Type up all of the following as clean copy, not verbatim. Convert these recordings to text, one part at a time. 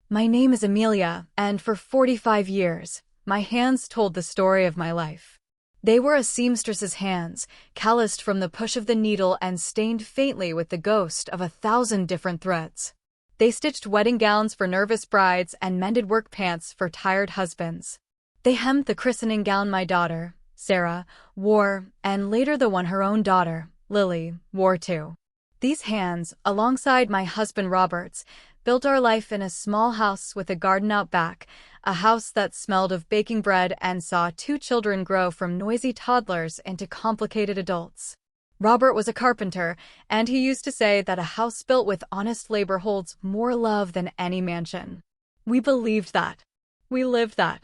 My name is Amelia, and for 45 years, my hands told the story of my life. They were a seamstress's hands, calloused from the push of the needle and stained faintly with the ghost of 1,000 different threads. They stitched wedding gowns for nervous brides and mended work pants for tired husbands. They hemmed the christening gown my daughter, Sarah, wore, and later the one her own daughter, Lily, wore too. These hands, alongside my husband Robert's, built our life in a small house with a garden out back, a house that smelled of baking bread and saw 2 children grow from noisy toddlers into complicated adults. Robert was a carpenter, and he used to say that a house built with honest labor holds more love than any mansion. We believed that. We lived that.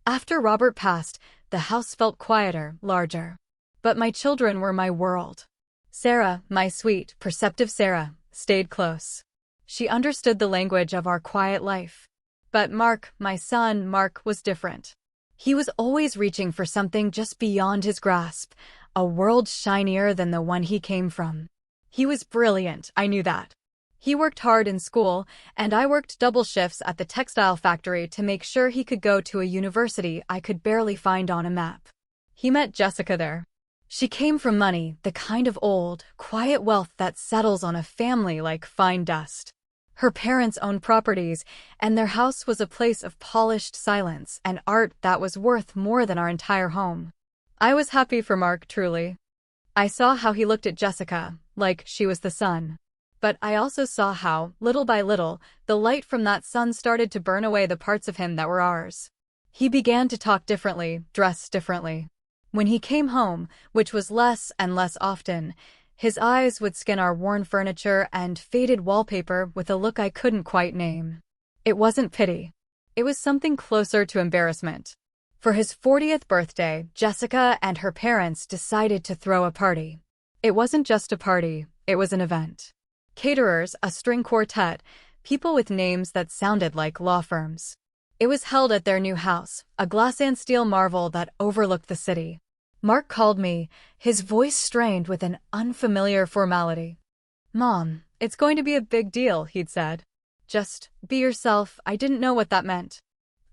After Robert passed, the house felt quieter, larger. But my children were my world. Sarah, my sweet, perceptive Sarah, stayed close. She understood the language of our quiet life. But Mark, my son, Mark, was different. He was always reaching for something just beyond his grasp, a world shinier than the one he came from. He was brilliant, I knew that. He worked hard in school, and I worked double shifts at the textile factory to make sure he could go to a university I could barely find on a map. He met Jessica there. She came from money, the kind of old, quiet wealth that settles on a family like fine dust. Her parents owned properties, and their house was a place of polished silence and art that was worth more than our entire home. I was happy for Mark, truly. I saw how he looked at Jessica, like she was the sun. But I also saw how, little by little, the light from that sun started to burn away the parts of him that were ours. He began to talk differently, dress differently. When he came home, which was less and less often, his eyes would scan our worn furniture and faded wallpaper with a look I couldn't quite name. It wasn't pity. It was something closer to embarrassment. For his 40th birthday, Jessica and her parents decided to throw a party. It wasn't just a party, it was an event. Caterers, a string quartet, people with names that sounded like law firms. It was held at their new house, a glass and steel marvel that overlooked the city. Mark called me, his voice strained with an unfamiliar formality. "Mom, it's going to be a big deal," he'd said. "Just be yourself." I didn't know what that meant.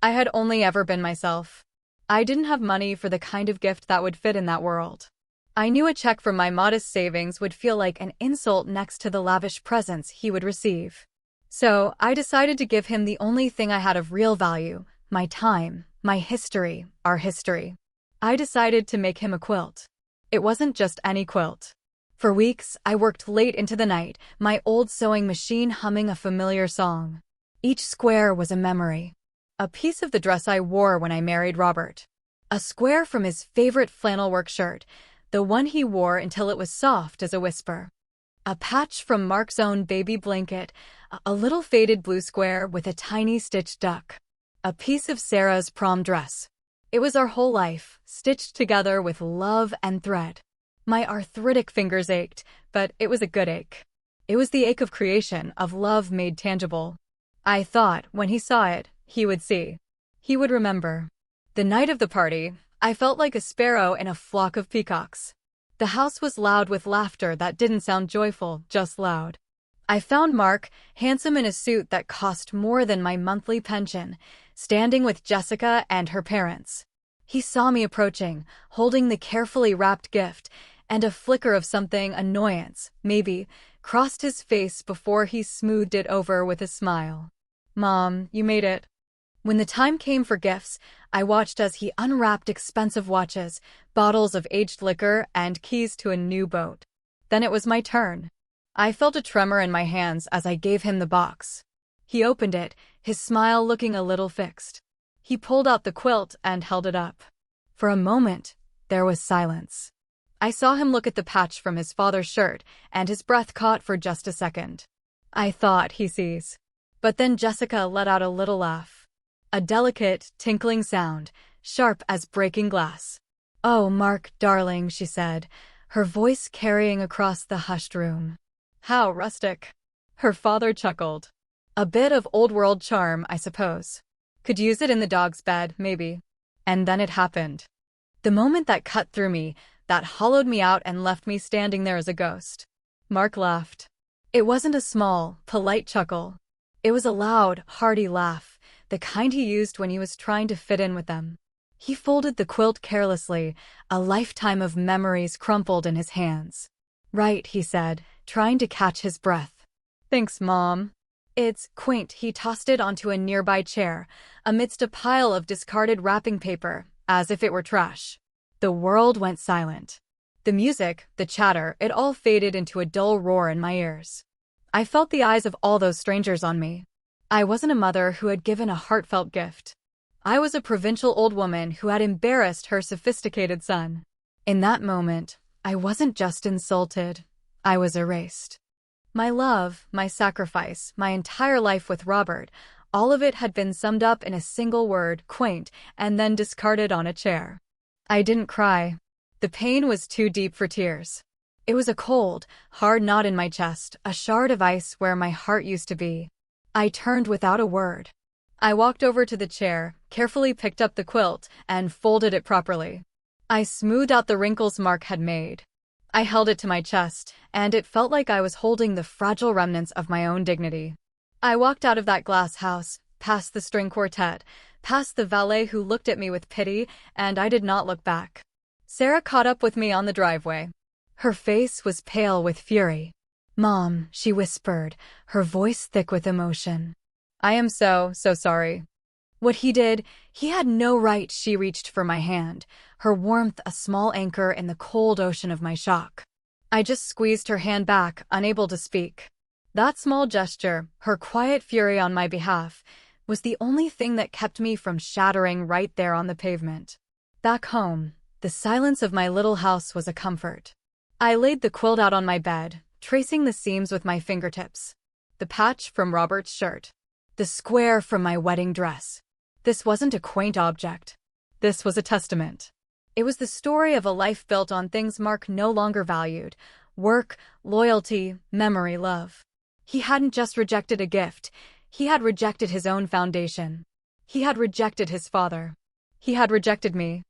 I had only ever been myself. I didn't have money for the kind of gift that would fit in that world. I knew a check from my modest savings would feel like an insult next to the lavish presents he would receive. So I decided to give him the only thing I had of real value, my time, my history, our history. I decided to make him a quilt. It wasn't just any quilt. For weeks, I worked late into the night, my old sewing machine humming a familiar song. Each square was a memory. A piece of the dress I wore when I married Robert. A square from his favorite flannel work shirt, the one he wore until it was soft as a whisper. A patch from Mark's own baby blanket, a little faded blue square with a tiny stitched duck. A piece of Sarah's prom dress. It was our whole life, stitched together with love and thread. My arthritic fingers ached, but it was a good ache. It was the ache of creation, of love made tangible. I thought, when he saw it, he would see. He would remember. The night of the party, I felt like a sparrow in a flock of peacocks. The house was loud with laughter that didn't sound joyful, just loud. I found Mark, handsome in a suit that cost more than my monthly pension, standing with Jessica and her parents. He saw me approaching, holding the carefully wrapped gift, and a flicker of something, annoyance, maybe, crossed his face before he smoothed it over with a smile. "Mom, you made it." When the time came for gifts, I watched as he unwrapped expensive watches, bottles of aged liquor, and keys to a new boat. Then it was my turn. I felt a tremor in my hands as I gave him the box. He opened it, his smile looking a little fixed. He pulled out the quilt and held it up. For a moment, there was silence. I saw him look at the patch from his father's shirt, and his breath caught for just a second. I thought, he sees. But then Jessica let out a little laugh. A delicate, tinkling sound, sharp as breaking glass. "Oh, Mark, darling," she said, her voice carrying across the hushed room. "How rustic." Her father chuckled. "A bit of old-world charm, I suppose. Could use it in the dog's bed, maybe." And then it happened. The moment that cut through me, that hollowed me out and left me standing there as a ghost. Mark laughed. It wasn't a small, polite chuckle. It was a loud, hearty laugh, the kind he used when he was trying to fit in with them. He folded the quilt carelessly, a lifetime of memories crumpled in his hands. "Right," he said, trying to catch his breath. "Thanks, Mom." "It's quaint." He tossed it onto a nearby chair, amidst a pile of discarded wrapping paper, as if it were trash. The world went silent. The music, the chatter, it all faded into a dull roar in my ears. I felt the eyes of all those strangers on me. I wasn't a mother who had given a heartfelt gift. I was a provincial old woman who had embarrassed her sophisticated son. In that moment, I wasn't just insulted. I was erased. My love, my sacrifice, my entire life with Robert, all of it had been summed up in a single word, quaint, and then discarded on a chair. I didn't cry. The pain was too deep for tears. It was a cold, hard knot in my chest, a shard of ice where my heart used to be. I turned without a word. I walked over to the chair, carefully picked up the quilt, and folded it properly. I smoothed out the wrinkles Mark had made. I held it to my chest, and it felt like I was holding the fragile remnants of my own dignity. I walked out of that glass house, past the string quartet, past the valet who looked at me with pity, and I did not look back. Sarah caught up with me on the driveway. Her face was pale with fury. "Mom," she whispered, her voice thick with emotion. "I am so sorry." What he did, he had no right. She reached for my hand, her warmth a small anchor in the cold ocean of my shock. I just squeezed her hand back, unable to speak. That small gesture, her quiet fury on my behalf, was the only thing that kept me from shattering right there on the pavement. Back home, the silence of my little house was a comfort. I laid the quilt out on my bed, tracing the seams with my fingertips. The patch from Robert's shirt. The square from my wedding dress. This wasn't a quaint object. This was a testament. It was the story of a life built on things Mark no longer valued: work, loyalty, memory, love. He hadn't just rejected a gift. He had rejected his own foundation. He had rejected his father. He had rejected me.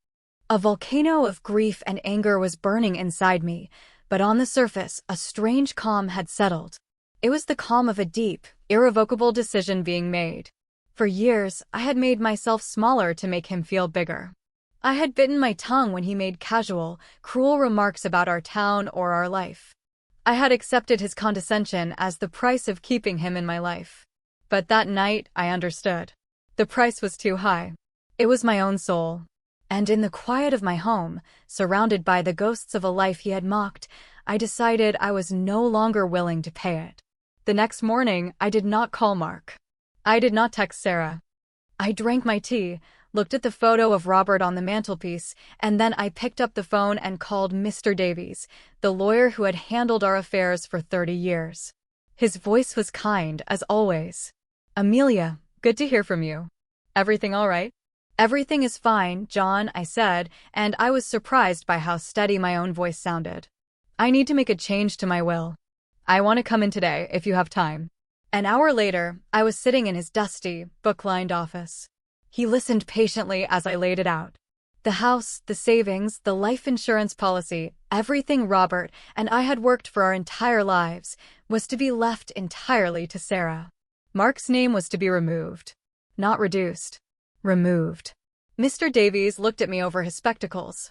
A volcano of grief and anger was burning inside me, but on the surface, a strange calm had settled. It was the calm of a deep, irrevocable decision being made. For years, I had made myself smaller to make him feel bigger. I had bitten my tongue when he made casual, cruel remarks about our town or our life. I had accepted his condescension as the price of keeping him in my life. But that night, I understood. The price was too high. It was my own soul. And in the quiet of my home, surrounded by the ghosts of a life he had mocked, I decided I was no longer willing to pay it. The next morning, I did not call Mark. I did not text Sarah. I drank my tea, looked at the photo of Robert on the mantelpiece, and then I picked up the phone and called Mr. Davies, the lawyer who had handled our affairs for 30 years. His voice was kind, as always. "Amelia, good to hear from you. Everything all right?" "Everything is fine, John," I said, and I was surprised by how steady my own voice sounded. "I need to make a change to my will. I want to come in today, if you have time." An hour later, I was sitting in his dusty, book-lined office. He listened patiently as I laid it out. The house, the savings, the life insurance policy, everything Robert and I had worked for our entire lives, was to be left entirely to Sarah. Mark's name was to be removed. Not reduced. Removed. Mr. Davies looked at me over his spectacles.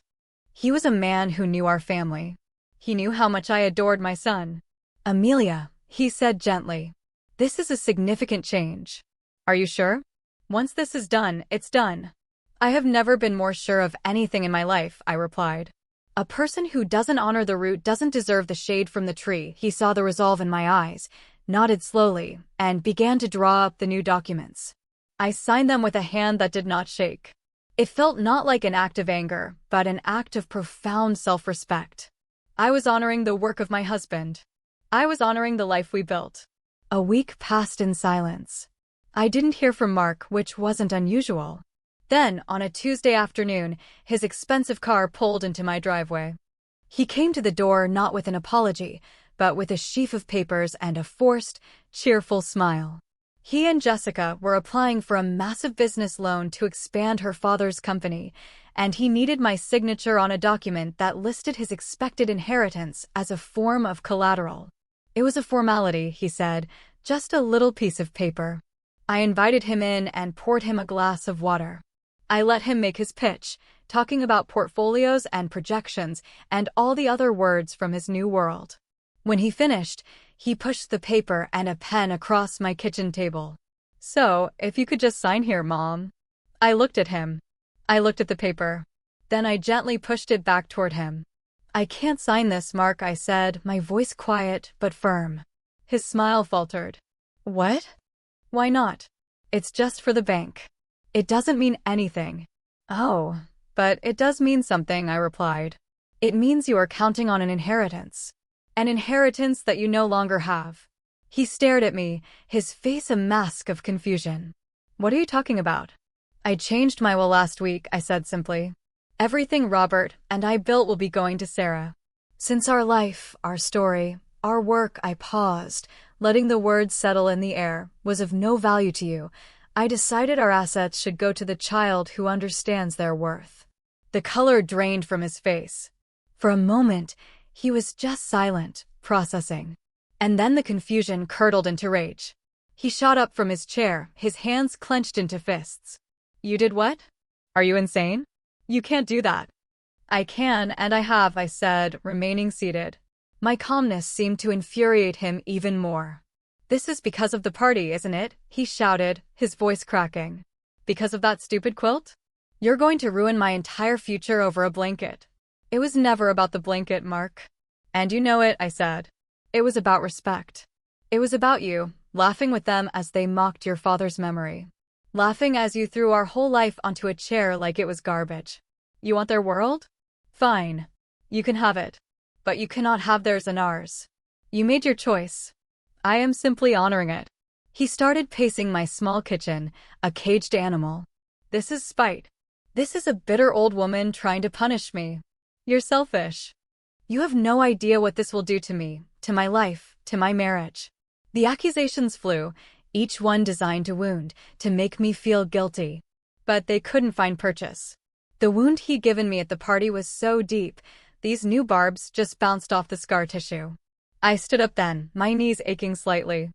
He was a man who knew our family. He knew how much I adored my son. "Amelia," he said gently, "this is a significant change. Are you sure? Once this is done, it's done." "I have never been more sure of anything in my life," I replied. "A person who doesn't honor the root doesn't deserve the shade from the tree." He saw the resolve in my eyes, nodded slowly, and began to draw up the new documents. I signed them with a hand that did not shake. It felt not like an act of anger, but an act of profound self-respect. I was honoring the work of my husband. I was honoring the life we built. A week passed in silence. I didn't hear from Mark, which wasn't unusual. Then, on a Tuesday afternoon, his expensive car pulled into my driveway. He came to the door not with an apology, but with a sheaf of papers and a forced, cheerful smile. He and Jessica were applying for a massive business loan to expand her father's company, and he needed my signature on a document that listed his expected inheritance as a form of collateral. It was a formality, he said, Just a little piece of paper. I invited him in and poured him a glass of water. I let him make his pitch, talking about portfolios and projections and all the other words from his new world. When he finished, he pushed the paper and a pen across my kitchen table. "So, if you could just sign here, Mom." I looked at him. I looked at the paper. Then I gently pushed it back toward him. "I can't sign this, Mark," I said, my voice quiet but firm. His smile faltered. "What?" "Why not? It's just for the bank. It doesn't mean anything." "Oh, but it does mean something," I replied. "It means you are counting on an inheritance. An inheritance that you no longer have." He stared at me, his face a mask of confusion. "What are you talking about?" "I changed my will last week," I said simply. "Everything Robert and I built will be going to Sarah. Since our life, our story, our work," I paused, letting the words settle in the air, "was of no value to you, I decided our assets should go to the child who understands their worth." The color drained from his face. For a moment, he was just silent, processing. And then the confusion curdled into rage. He shot up from his chair, his hands clenched into fists. "You did what? Are you insane? You can't do that." "I can, and I have," I said, remaining seated. My calmness seemed to infuriate him even more. "This is because of the party, isn't it?" he shouted, his voice cracking. "Because of that stupid quilt? You're going to ruin my entire future over a blanket." "It was never about the blanket, Mark. And you know it," I said. "It was about respect. It was about you, laughing with them as they mocked your father's memory. Laughing as you threw our whole life onto a chair like it was garbage. You want their world? Fine. You can have it. But you cannot have theirs and ours. You made your choice. I am simply honoring it." He started pacing my small kitchen, a caged animal. "This is spite. This is a bitter old woman trying to punish me. You're selfish. You have no idea what this will do to me, to my life, to my marriage." The accusations flew, each one designed to wound, to make me feel guilty. But they couldn't find purchase. The wound he'd given me at the party was so deep, these new barbs just bounced off the scar tissue. I stood up then, my knees aching slightly.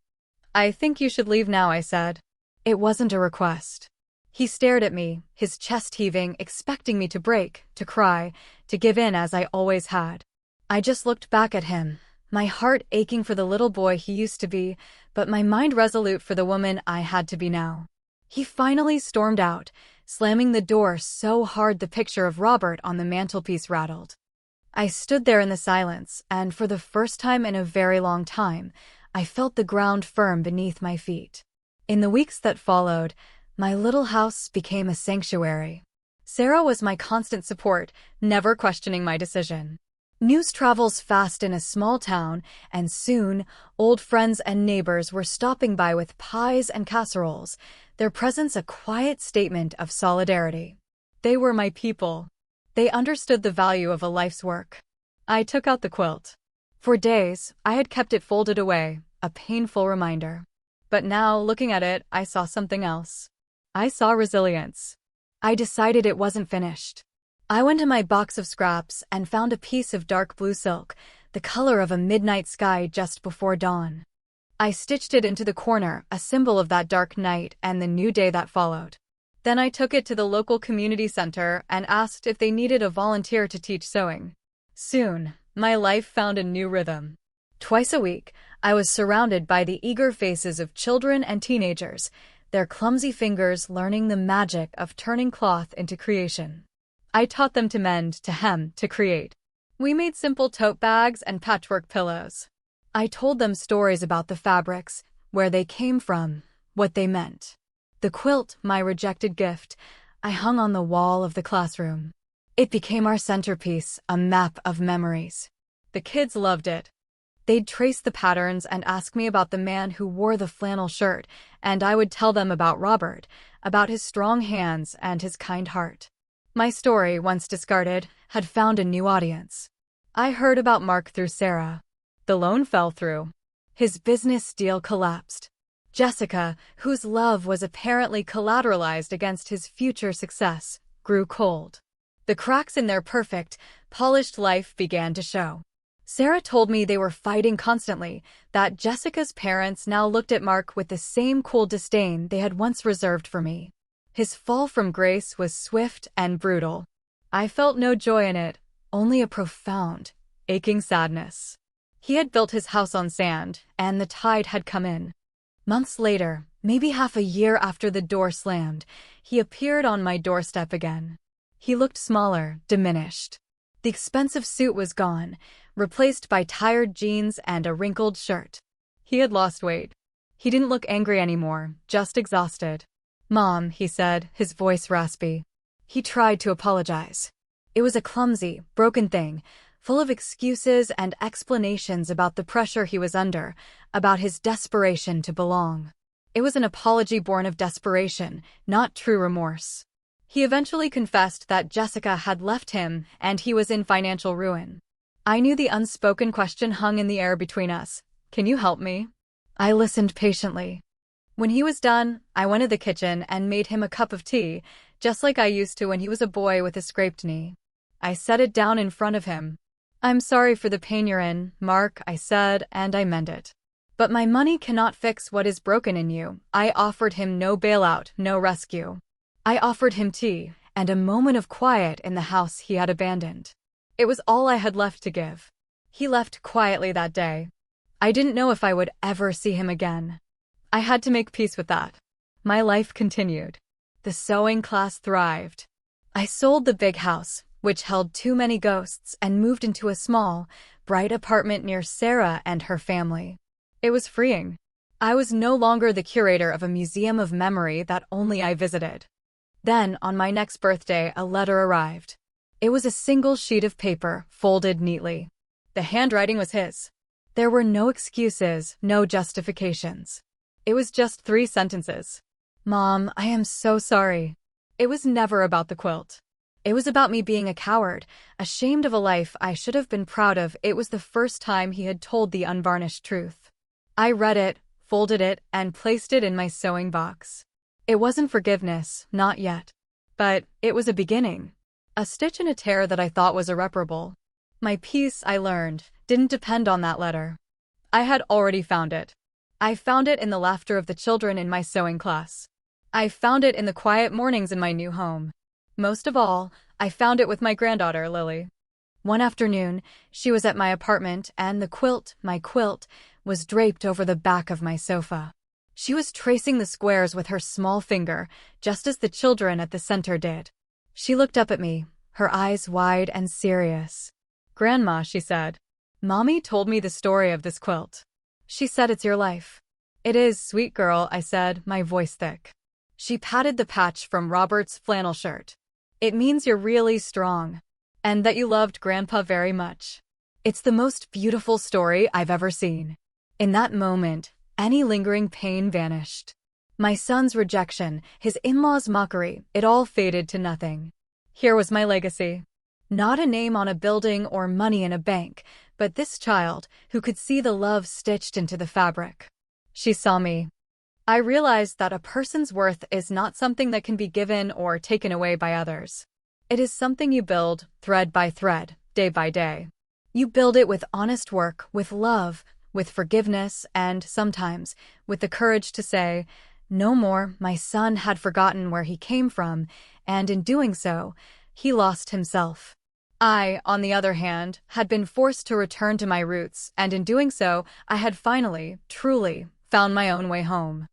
"I think you should leave now," I said. It wasn't a request. He stared at me, his chest heaving, expecting me to break, to cry, to give in as I always had. I just looked back at him, my heart aching for the little boy he used to be, but my mind resolute for the woman I had to be now. He finally stormed out, slamming the door so hard the picture of Robert on the mantelpiece rattled. I stood there in the silence, and for the first time in a very long time, I felt the ground firm beneath my feet. In the weeks that followed, my little house became a sanctuary. Sarah was my constant support, never questioning my decision. News travels fast in a small town, and soon, old friends and neighbors were stopping by with pies and casseroles, their presence a quiet statement of solidarity. They were my people. They understood the value of a life's work. I took out the quilt. For days, I had kept it folded away, a painful reminder. But now, looking at it, I saw something else. I saw resilience. I decided it wasn't finished. I went to my box of scraps and found a piece of dark blue silk, the color of a midnight sky just before dawn. I stitched it into the corner, a symbol of that dark night and the new day that followed. Then I took it to the local community center and asked if they needed a volunteer to teach sewing. Soon, my life found a new rhythm. Twice a week, I was surrounded by the eager faces of children and teenagers, their clumsy fingers learning the magic of turning cloth into creation. I taught them to mend, to hem, to create. We made simple tote bags and patchwork pillows. I told them stories about the fabrics, where they came from, what they meant. The quilt, my rejected gift, I hung on the wall of the classroom. It became our centerpiece, a map of memories. The kids loved it. They'd trace the patterns and ask me about the man who wore the flannel shirt, and I would tell them about Robert, about his strong hands and his kind heart. My story, once discarded, had found a new audience. I heard about Mark through Sarah. The loan fell through. His business deal collapsed. Jessica, whose love was apparently collateralized against his future success, grew cold. The cracks in their perfect, polished life began to show. Sarah told me they were fighting constantly, that Jessica's parents now looked at Mark with the same cool disdain they had once reserved for me. His fall from grace was swift and brutal. I felt no joy in it, only a profound, aching sadness. He had built his house on sand, and the tide had come in. Months later, maybe half a year after the door slammed, he appeared on my doorstep again. He looked smaller, diminished. The expensive suit was gone, replaced by tired jeans and a wrinkled shirt. He had lost weight. He didn't look angry anymore, just exhausted. "Mom," he said, his voice raspy. He tried to apologize. It was a clumsy, broken thing, full of excuses and explanations about the pressure he was under, about his desperation to belong. It was an apology born of desperation, not true remorse. He eventually confessed that Jessica had left him and he was in financial ruin. I knew the unspoken question hung in the air between us. "Can you help me?" I listened patiently. When he was done, I went to the kitchen and made him a cup of tea, just like I used to when he was a boy with a scraped knee. I set it down in front of him. "I'm sorry for the pain you're in, Mark," I said, and I meant it. "But my money cannot fix what is broken in you." I offered him no bailout, no rescue. I offered him tea, and a moment of quiet in the house he had abandoned. It was all I had left to give. He left quietly that day. I didn't know if I would ever see him again. I had to make peace with that. My life continued. The sewing class thrived. I sold the big house, which held too many ghosts, and moved into a small, bright apartment near Sarah and her family. It was freeing. I was no longer the curator of a museum of memory that only I visited. Then, on my next birthday, a letter arrived. It was a single sheet of paper, folded neatly. The handwriting was his. There were no excuses, no justifications. It was just 3 sentences. "Mom, I am so sorry." It was never about the quilt. It was about me being a coward, ashamed of a life I should have been proud of. It was the first time he had told the unvarnished truth. I read it, folded it, and placed it in my sewing box. It wasn't forgiveness, not yet. But it was a beginning. A stitch in a tear that I thought was irreparable. My peace, I learned, didn't depend on that letter. I had already found it. I found it in the laughter of the children in my sewing class. I found it in the quiet mornings in my new home. Most of all, I found it with my granddaughter, Lily. One afternoon, she was at my apartment, and the quilt, my quilt, was draped over the back of my sofa. She was tracing the squares with her small finger, just as the children at the center did. She looked up at me, her eyes wide and serious. "Grandma," she said, "Mommy told me the story of this quilt. She said it's your life." "It is, sweet girl," I said, my voice thick. She patted the patch from Robert's flannel shirt. "It means you're really strong. And that you loved Grandpa very much. It's the most beautiful story I've ever seen." In that moment, any lingering pain vanished. My son's rejection, his in-laws' mockery, it all faded to nothing. Here was my legacy. Not a name on a building or money in a bank, but this child who could see the love stitched into the fabric. She saw me. I realized that a person's worth is not something that can be given or taken away by others. It is something you build, thread by thread, day by day. You build it with honest work, with love, with forgiveness, and sometimes with the courage to say, "No more." My son had forgotten where he came from, and in doing so, he lost himself. I, on the other hand, had been forced to return to my roots, and in doing so, I had finally, truly, found my own way home.